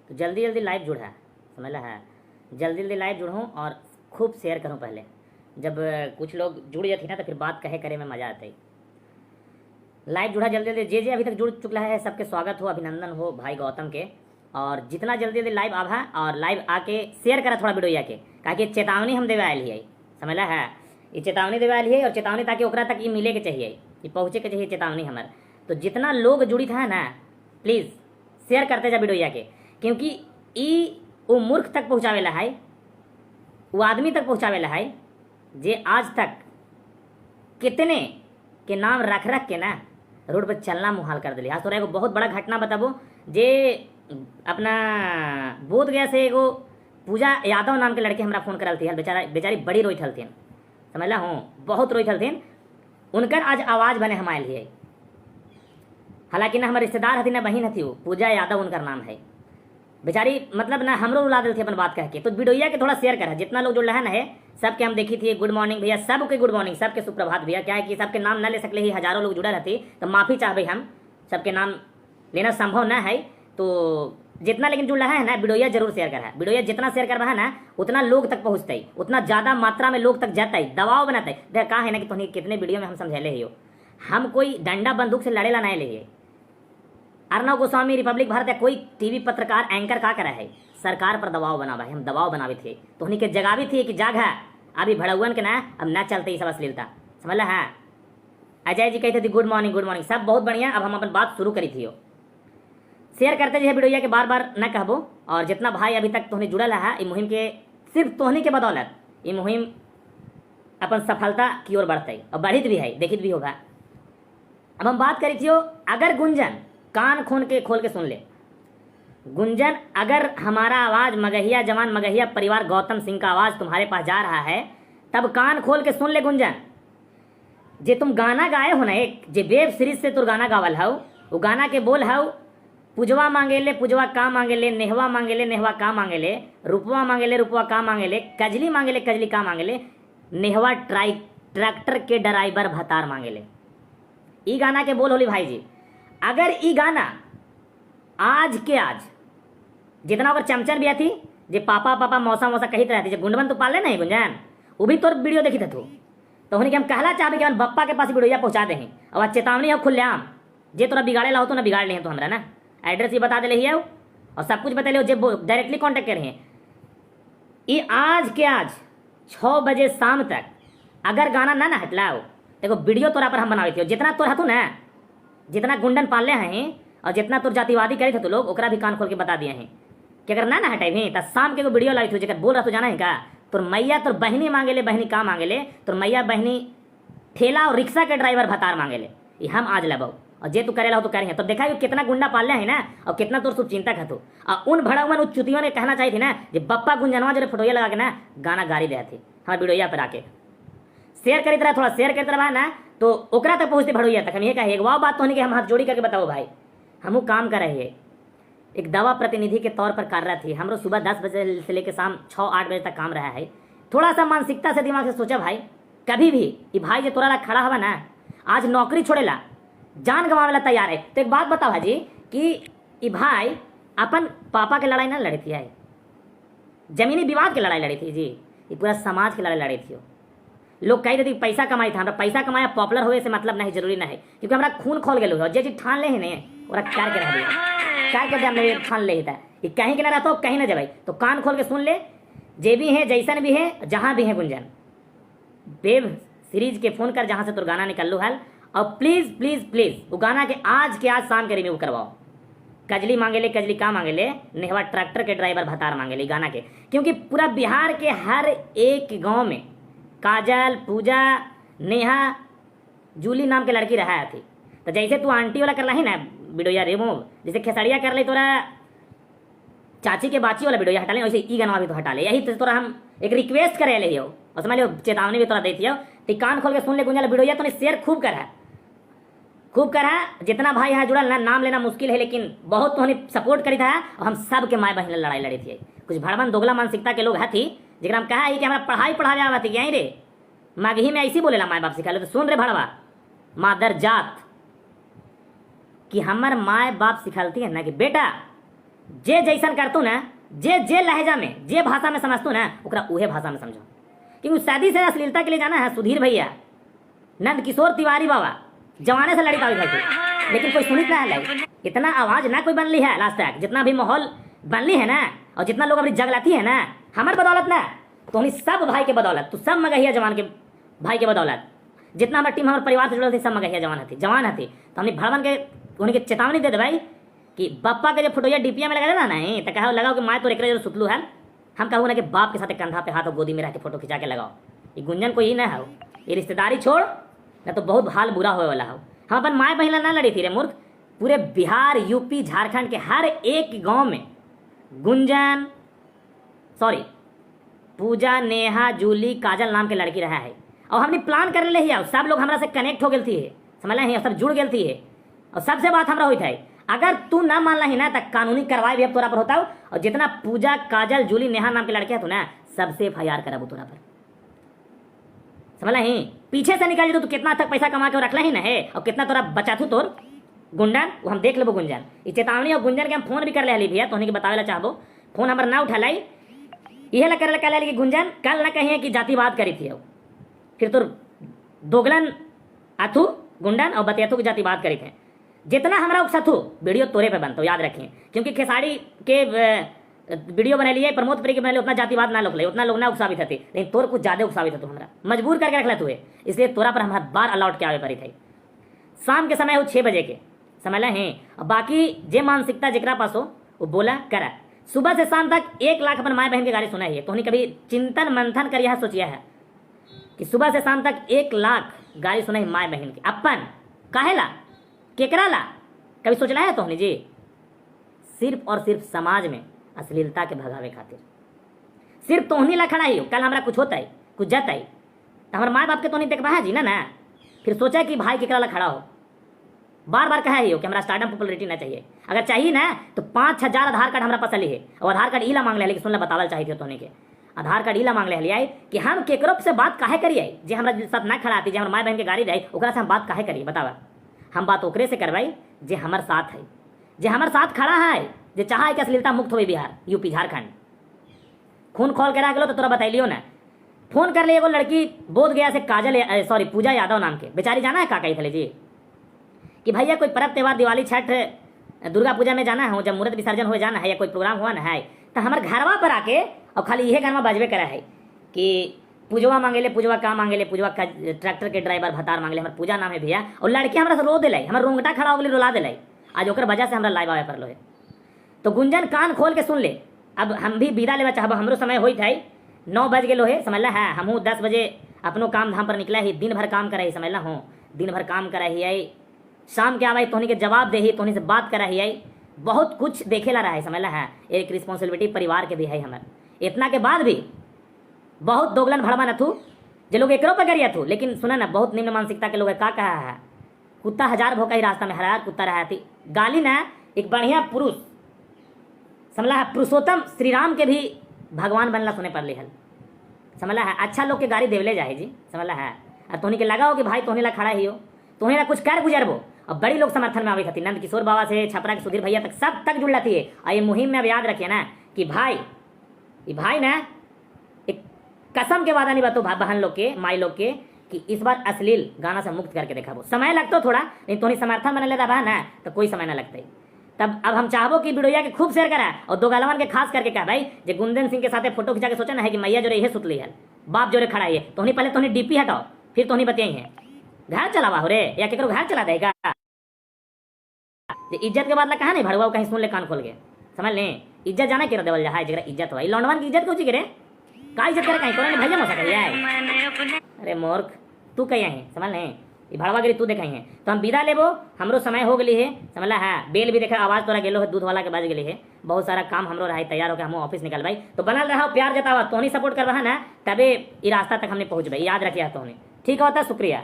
तो जल्दी जल्दी लाइव जुड़ा, समझ ला है, जल्दी जल्दी लाइव जुड़ूँ और खूब शेयर करूँ। पहले जब कुछ लोग जुड़ जाती ना तो फिर बात कहे करे में मज़ा आता है। लाइव जुड़ा जल्दी जल्दी, जे अभी तक जुड़ चुका है सबके स्वागत हो, अभिनंदन हो भाई गौतम के। और जितना जल्दी जल्दी लाइव आभा और लाइव आके शेयर करा थोड़ा वीडियो के, काहे चेतावनी हम देवे आयल है, समझला है, ये चेतावनी देवे आयल है। और चेतावनी ताकि ओकरा तक ये मिले के चाहिए, ये पहुँचे के चाहिए चेतावनी हमारे। तो जितना लोग जुड़ित है ना प्लीज़ शेयर करते जा वीडियो के, क्योंकि ई वो मूर्ख तक पहुँचावेला है, वो आदमी तक पहुँचावेला है जे आज तक कितने के नाम रख रख के ना रोड पर चलना मुहाल कर दिली। आज तोरा एगो बहुत बड़ा घटना बताबो, जे अपना बोध गया से एगो पूजा यादव नाम के लड़के हमरा फोन करल थी, बेचारी बड़ी रोई थलथिन, समझला हूँ, बहुत रोई थलथिन। उनकर आज आवाज़ बने हम आयल है, हालांकि ना हमारे रिश्तेदार हथी ना बहन हथी, वो पूजा यादव उनका नाम है। बेचारी मतलब ना हमरो रुला दिल थी अपन बात कह के। तो वीडियो के थोड़ा शेयर करा, जितना लोग जुड़ रहा है सबके हम देखी थी। गुड मॉर्निंग भैया, सबके गुड मॉर्निंग, सबके सुप्रभात भैया। क्या है कि सबके नाम न ले सकले ही, हजारों लोग जुड़ा रहती तो माफ़ी चाहबे, हम सबके नाम लेना संभव न है। तो जितना लेकिन जुड़ रहा है ना वीडियो जरूर शेयर करा, वीडियो जितना शेयर कर रहा है ना उतना लोग तक पहुँचते, उतना ज़्यादा मात्रा में लोग तक जाता है, दबाव बनाता है। देख कहा है ना कि तुम्हें कितने वीडियो में हम समझेले ही हो, हम कोई डंडा बंदूक से लड़ेला नहीं ले। अर्नव गोस्वामी, रिपब्लिक भारत या कोई टीवी पत्रकार एंकर का करा है, सरकार पर दबाव बना भाई, हम दबाव बनावे थे तो उन्हीं के जगह भी थी कि जाग है अभी भड़ौन के ना अब ना चलते ये सब अश्लीलता, समझ है। अजय जी कहते थे गुड मॉर्निंग गुड मॉर्निंग, सब बहुत बढ़िया। अब हम अपन बात शुरू करी थी, शेयर करते जो वीडियो के बार बार न कहबो। और जितना भाई अभी तक तोहनी जुड़ल है ये मुहिम के, सिर्फ तोहनी के बदौलत ये मुहिम अपन सफलता की ओर बढ़ते और बढ़ित भी है, देखित भी होगा। अब हम बात करी थी, अगर गुंजन कान खोल के सुन ले, गुंजन अगर हमारा आवाज़ मगहिया जवान मगहिया परिवार गौतम सिंह का आवाज़ तुम्हारे पास जा रहा है तब कान खोल के सुन ले गुंजन। जे तुम गाना गाए हो ना, एक जे वेब सीरीज से तुम गाना गावल हो, वो गाना के बोल हो, पुजवा मांगे ले पुजवा का मांगे ले, नेहवा मांगे ले नेहवा का मांगे ले, रुपवा मांगे ले रुपवा का मांगे ले, कजली मांगे ले कजली का मांगे ले, नेहवा ट्रैक्टर के ड्राइवर भतार मांगे ले। ई गाना के बोल होली भाई जी। अगर ई गाना आज के आज जितना ओकर चमचन भी थी, जे पापा पापा मौसा मौसा कहित रहती, जे गुंडवन तो पाले नहीं गुंजन, वो भी तोर वीडियो देखी थू, तो उन्हें हम कहला चाहे कि हम बप्पा के पास वीडियो पहुँचा दे। और आज चेतावनी है खुलेआम, जे तोरा बिगाड़े ला हो तो ना बिगाड़ ले तो हमरा ना एड्रेस ही बता दे रही है और सब कुछ बता ले, जे डायरेक्टली कॉन्टेक्ट कर रहे हैं। ये आज के आज 6 बजे शाम तक अगर गाना ना हटलाओ, देखो वीडियो तोरा पर हम बनावे थे, जितना तोर हतु ना, जितना गुंडन पाले हैं और जितना तोर जातिवादी करे थे तो लोग ओकरा भी कान खोल के बता दिए हैं कि अगर ना हटाई भी तो शाम के वीडियो लाई थी, जगह बोल रहा तो जाना है का तोर मैया तोर बहनी मांगे ले, बहनी का मांगे ले, तोर मैया बहनी ठेला और रिक्शा के ड्राइवर भतार मांगे ले, ये हम आज लबो। और जे तू करे ला तो करे तो देखा कितना गुंडा पाले है ना, और कितना तोर शुभ चिंता खतो। और उन भड़ावन उन चुतियों ने कहना चाहिए थी ना, जे बप्पा गुंजनवा जो फोटोया लगा के ना गाना गाड़ी दे थे हमारे वीडियो पर आके शेयर करी तरह, थोड़ा शेयर करते रहा ना तो ओकरा तक पहुँचते भड़ोइया तक। हम ये कहे एक वाह बात तो होने कि हम हाथ जोड़ी करके बताओ भाई, हमू काम कर रहे हैं, एक दवा प्रतिनिधि के तौर पर कार्यरत थी। हम सुबह 10 बजे से लेकर शाम 6-8 बजे तक काम रहा है। थोड़ा सा मानसिकता से दिमाग से सोचा भाई, कभी भी ये भाई जो तोरा ला खड़ा हुआ ना, आज नौकरी छोड़ेला जान गंवावेला तैयार है। तो एक बात बताओ भाजी कि ये भाई अपन पापा के लड़ाई ना लड़ी थी, जमीनी विवाद की लड़ाई लड़ी थी जी, ये पूरा समाज की लड़ाई लड़ी थी। लोग कही देती पैसा कमाई था, हमरा पैसा कमाया पॉपुलर हुए से मतलब नहीं, जरूरी नहीं, क्योंकि हमारा खून खोल गए जे चीज ठान ले ही नहीं और क्या के रह दिया, क्या कर हमने ठान ले था कि कहीं के ना रहता हो कहीं ना जब। तो कान खोल के सुन ले, जे भी है जैसन भी है जहाँ भी है गुंजन, वेब सीरीज के फोन कर जहाँ से तो गाना निकल लो हल। और प्लीज़ प्लीज़ प्लीज़ वो गाना के आज शाम के रिव्यू करवाओ। कजली मांगे ले कजली का मांगे ले, नेहवा ट्रैक्टर के ड्राइवर भतार मांगे ले गाना के, क्योंकि पूरा बिहार के हर एक गांव में काजल पूजा नेहा जूली नाम के लड़की रहा थी। तो जैसे तू आंटी वाला कर रही ना वीडियो रिमूव, जैसे खेसड़िया कर ले तोरा चाची के बाची वाला वीडियो हटा ले, वैसे ई गाना भी तो हटा ले। यही तो तोरा हम एक रिक्वेस्ट करे ले हो, और समझ लो चेतावनी भी तोरा देती हो। तो कान खोल के सुन ले गुंजल वीडियो, तो शेयर खूब करा, खूब करा। जितना भाई यहाँ जुड़ल ना, नाम लेना मुश्किल है लेकिन बहुत तो सपोर्ट करी था। और हम सब के माए बहन लड़ाई लड़ी थी। कुछ भड़वन दोगला मानसिकता के लोग है थी, जरा हम कहा है कि हमारा पढ़ाई पढ़ावे आवा थी यहीं रे माघी में ऐसी बोलेला माए बाप सिखा लो। तो सुन रे भड़वा मादर जात कि हमार माए बाप सिखाती है ना कि बेटा जे जैसन करतू ना, जे जे लहजा में जे भाषा में समझतू ना, ओकरा उहे भाषा में समझो। क्योंकि शादी से अश्लीलता के लिए जाना है सुधीर भैया, नंद किशोर तिवारी बाबा जवाने से लड़ी तावी भाई, लेकिन कोई सुनित ना है। इतना आवाज ना कोई बनली है लास्ट तक, जितना भी माहौल बनली है ना, और जितना लोग अपनी जगलाती है ना, हमार बदौलत ना, तो सब भाई के बदौलत, तो सब मगहिया जवान के भाई के बदौलत, जितना हमारा टीम हमारे परिवार से जुड़ल थी, सब मगहिया जवान हती। तो हमने भड़वन के उनके चेतावनी दे दे भाई कि बप्पा के जब फोटोया डीपीएम में लगा देना नहीं, तो कहो लगाओ कि मैं तो एक सुतलू है, हम कहूँ ना कि बाप के साथ कंधा पे हाथ और गोदी में रह के फोटो खिंचा के लगाओ। ये गुंजन कोई ही ना हो, ये रिश्तेदारी छोड़ ना, तो बहुत हाल बुरा होने वाला हो। हम अपन माए बहन ना लड़ी थी रे मूर्ख, पूरे बिहार यूपी झारखंड के हर एक गांव में गुंजन सॉरी पूजा नेहा जूली काजल नाम के लड़की रहा है, और हमने प्लान कर ले ही, सब लोग हमारा से कनेक्ट हो गए थी, समझ है, सब जुड़ गए थी, और सबसे बात हमारा हुई थी। अगर तू ना मान रही ना, तो कानूनी कार्रवाई भी अब तोरा पर होता हो, और जितना पूजा काजल जूली नेहा नाम के लड़कियां तू ना, सबसे FIR कराबू तोरा पर, समझ ही। पीछे से निकाल तो कितना तक पैसा कमा के रखला ही ना है, और कितना तोरा बचा तू तोर गुंडन, वो हम देख लेबो गुंजन। इस चेतावनी और गुंजन के हम फोन भी कर ले भैया, तो उन्हें बतावे ला चाहबो, फोन हमारा ना उठा लाई, यह कर कल कि गुंजन कल ना कहिए कि जातिवाद करी थी, फिर तो दोगलन अथू गुंडन और बतियाथू की जातिवाद करी थे। जितना हमारा उकसथू वीडियो तोरे पे बनता, याद रखिए, क्योंकि खेसाड़ी के वीडियो बना लिए, प्रमोद प्री के बना लिए, उतना जातिवाद ना लोग उतना लोग ना उकसावित थे, लेकिन तोर कुछ ज्यादा उकसावित था, हमारा मजबूर करके रखला तुए, इसलिए तोरा पर हमारा बार अलाउट के आवे पड़ी थी। शाम के समय हो 6 बजे के समझ है, और बाकी जे मानसिकता जिकरा पास हो वो बोला करा। सुबह से शाम तक 1 लाख अपन माए बहन की गाली सुना है, तो कभी चिंतन मंथन कर यह सोचिया है कि सुबह से शाम तक 1 लाख गाली सुना है माए बहन की, अपन काहेला केकरा ला, कभी सोचला है तो जी? सिर्फ और सिर्फ समाज में अश्लीलता के भगावे खातिर, सिर्फ तोहनी ला खड़ा ही हो। कल हमारा कुछ होता है कुछ जाता है तो हमारे माँ बाप के तो नहीं देखबा है जी ना, फिर सोचा कि भाई केकरा ला खड़ा हो, बार बार कहा ही हो कि हमारा स्टार्टअप पॉपुलरिटी ना चाहिए, अगर चाहिए ना तो 5,000 आधार कार्ड हमारा पसली है, और आधार कार्ड इला मांग ले, लेकिन सुनला बतावल चाहिए तो के आधार कार्ड इला मांग ले लिया कि हम केकरो से बात काहे करिए, जे हमारा साथ ना खड़ा आती, जे हमारे माँ बहन के गाड़ी दे, ओकरा से हम बात काहे करिए बतावा। हम बात ओकरे से करवाई जे हमारे साथ है, जे हमारे साथ खड़ा है, जे चाहे कि अश्लीलता मुक्त हो बिहार यूपी झारखंड। खून खोल के रख लो तो तोरा बताइलियो ना। फोन कर ले एगो लड़की बोध गया से काजल सॉरी पूजा यादव नाम के, बेचारी जाना है का कही थे जी कि भैया कोई पर्व त्यौहार दिवाली छठ दुर्गा पूजा में जाना है, जब मुहूर्त विसर्जन हो जाना है या कोई प्रोग्राम हुआ ना है, तो हमारे घरवा पर आके और खाली यह गाना बजबे करा है कि पूजवा मांगेले, पूजवा का मांगेले, पूजवा का ट्रैक्टर के ड्राइवर भतार मांगले, हमारे पूजा नाम है भैया, और लड़की हमारा से रो दिलाई, हमारा रोंगटा खड़ा हो गई, रुला दिलाई, आज ओकर वजह से हमारा लाइव आवे पर लो है। तो गुंजन कान खोल के सुन ले, अब हम भी विदा लेवा चाहब, हमरो समय होई था 9 बज गए है, समझ ला है, हमहूँ 10 बजे अपनो काम धाम पर निकला ही, दिन भर काम करा ही, समझ ला हूँ, दिन भर काम करा ही आई, शाम के आवाई तोहनी के जवाब दे ही, तोहनी से बात करा ही आई, बहुत कुछ देखे ला रहा है, समझ ला है, एक रिस्पॉन्सिबिलिटी परिवार के भी है हमारे। इतना के बाद भी बहुत दोगलन भड़वा न थू, जो लोग एकरो पर करिया थू, लेकिन सुना ना बहुत निम्न मानसिकता के लोग का कहा है, कुत्ता 1000 भोका ही रास्ता में हरा कुत्ता रहा थी गाली ना। एक बढ़िया पुरुष समझला है, पुरुषोत्तम श्री राम के भी भगवान बनला सुने पर लिहल, समझला है, अच्छा लोग के गाड़ी देवले जाए जी, समझला है, और तोहनी के लगा हो कि भाई तोहनी ला खड़ा ही हो, तोहनी ला कुछ कर गुजरबो, और बड़ी लोग समर्थन में आवे खातिर, नंद किशोर बाबा से छपरा के सुधीर भैया तक सब तक जुड़ जाती है। और ये मुहिम में अब याद रखिए ना कि भाई ना एक कसम के वादा नहीं बातो बहन लोग के माई लोग के कि इस बार अश्लील गाना से मुक्त करके देखा, समय लगता थोड़ा, नहीं तो समर्थन बने लेता बा ना तो कोई समय ना लगता। तब अब हम चाहबो कि वीडियो के खूब शेयर करा, और दो गालवन के खास करके कहा भाई जे गुंजन सिंह के साथ फोटो खिंचा के सोचा ना है कि मैया जो रही सुतली है, बाप जो रे खड़ा है, तो पहले तो डीपी हटाओ, फिर तो बतियाई है, घर चलावा हो रे या केकरो घर चला देगा, इज्जत के बाद कहा नहीं भड़वा कहीं सुन ले कान खोल के, समझ ले इज्जत जाना के देवल जा जरा इज्जत हो, लौंडवन की इज्जत को करे का इज्जत करे कहीं कोने भैया मौसा करिए, अरे मूर्ख तू कहीं है, समझ ले भड़वागिरी तू देखाई है। तो हम विदा लेबो, हमरो समय हो गई है, समझला है, बेल भी देखा आवाज तोरा गेलो है, दूध वाला के बज गई है, बहुत सारा काम हमरो रहा तैयार होकर हम ऑफिस निकल भाई, तो बनल रहा प्यार जतावा, तोहनी सपोर्ट करवा ना, तबे ई रास्ता तक हमने पहुंच भाई, याद रखिए तोहनी, ठीक होता, शुक्रिया।